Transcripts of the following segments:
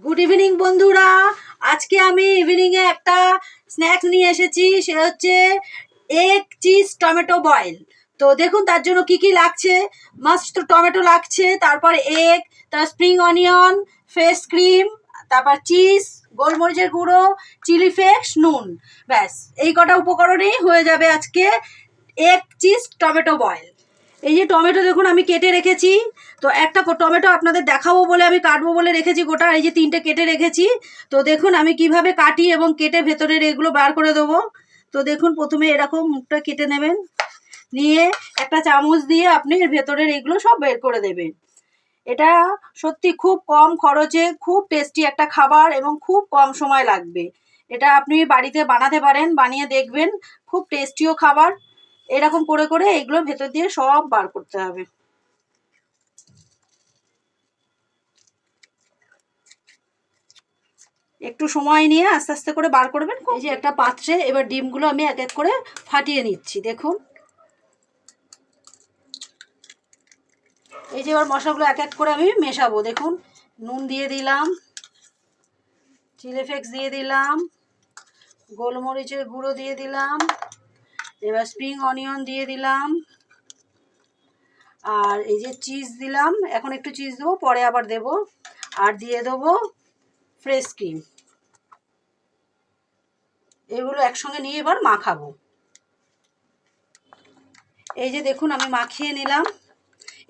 Good evening বন্ধুরা। আজকে আমি ইভিনিংয়ে একটা স্ন্যাক্স নিয়ে এসেছি, সেটা হচ্ছে এগ চিজ টমেটো বয়েল। তো দেখুন তার জন্য কি কি লাগছে। মাস্ট তো টমেটো লাগছে, তারপর এগ, তারপর স্প্রিং অনিয়ন, ফেস ক্রিম, তারপর চিজ, গোলমরিচের গুঁড়ো, চিলি ফ্লেক্স, নুন। ব্যাস এই কটা উপকরণেই হয়ে যাবে আজকে এগ চিজ টমেটো বয়েল। এই যে টমেটো দেখুন আমি কেটে রেখেছি। তো একটা টমেটো আপনাদের দেখাবো বলে আমি কাটবো বলে রেখেছি গোটা। এই যে 3টে কেটে রেখেছি। তো দেখুন আমি কিভাবে কাটি এবং কেটে ভেতরের এগুলো বার করে দেবো। তো দেখুন প্রথমে এরকম মুখটা কেটে নেবেন, নিয়ে একটা চামচ দিয়ে আপনি ভেতরের এগুলো সব বের করে দেবেন। এটা সত্যি খুব কম খরচে খুব টেস্টি একটা খাবার এবং খুব কম সময় লাগবে। এটা আপনি বাড়িতে বানাতে পারেন, বানিয়ে দেখবেন, খুব টেস্টিও খাবার। এরকম করে করে এইগুলো ভেতর দিয়ে সব বার করতে হবে। একটু সময় নিয়ে আস্তে আস্তে করে বার করবেন। এই যে একটা পাত্রে এবার ডিমগুলো আমি এক এক করে ফাটিয়ে নিচ্ছি। দেখুন এই যে এবার মশলাগুলো এক এক করে আমি মেশাবো। দেখুন নুন দিয়ে দিলাম, চিলি ফ্লেক্স দিয়ে দিলাম, গোলমরিচের গুঁড়ো দিয়ে দিলাম, এবার স্প্রিং অনিয়ন দিয়ে দিলাম, আর এই যে চিজ দিলাম। এখন একটু চিজ দেবো, পরে আবার দেবো। আর দিয়ে দেবো ফ্রেশ ক্রিম। এগুলো একসঙ্গে নিয়ে এবার মাখাবো। এই যে দেখুন আমি মাখিয়ে নিলাম।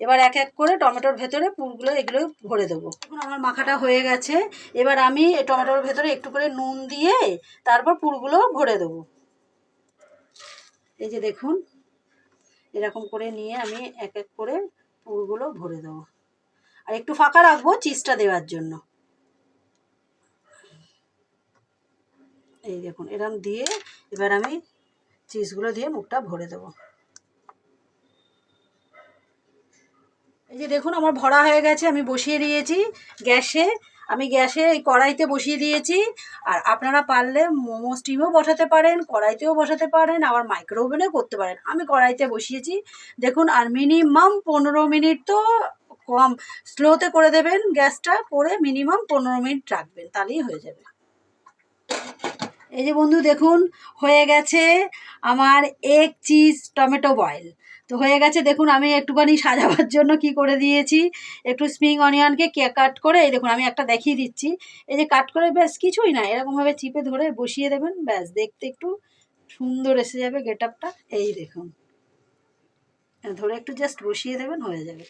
এবার এক এক করে টমেটোর ভেতরে পুরগুলো এগুলো ভরে দেবো। দেখুন আমার মাখাটা হয়ে গেছে। এবার আমি এই টমেটোর ভেতরে একটু করে নুন দিয়ে তারপর পুরগুলো ভরে দেবো। এই যে দেখুন এরকম করে নিয়ে আমি এক এক করে পুরগুলো ভরে দেবো। আর একটু ফাঁকা রাখবো চিজটা দেওয়ার জন্য। এই দেখুন এরকম দিয়ে এবার আমি চিজগুলো দিয়ে মুখটা ভরে দেবো। এই যে দেখুন আমার ভরা হয়ে গেছে। আমি বসিয়ে দিয়েছি গ্যাসে। আমি গ্যাসে এই কড়াইতে বসিয়ে দিয়েছি। আর আপনারা পারলে মোমো স্টিমও বসাতে পারেন, কড়াইতেও বসাতে পারেন, আবার মাইক্রো ওভেনেও করতে পারেন। আমি কড়াইতে বসিয়েছি। দেখুন আর মিনিমাম 15 মিনিট তো কম স্লোতে করে দেবেন গ্যাসটা, করে মিনিমাম 15 মিনিট রাখবেন, তাহলেই হয়ে যাবে। এই যে বন্ধু দেখুন হয়ে গেছে আমার এগ চিজ টমেটো বয়েল। তো হয়ে গেছে। দেখুন আমি একটুখানি সাজাবার জন্য কি করে দিয়েছি, একটু স্প্রিং অনিয়নকে কাট করে, এই দেখুন আমি একটা দেখিয়ে দিচ্ছি। এই যে কাট করে ব্যাস কিছুই না, এরকমভাবে চিপে ধরে বসিয়ে দেবেন, ব্যাস দেখতে একটু সুন্দর এসে যাবে গেট আপটা। এই দেখুন ধরে একটু জাস্ট বসিয়ে দেবেন, হয়ে যাবে।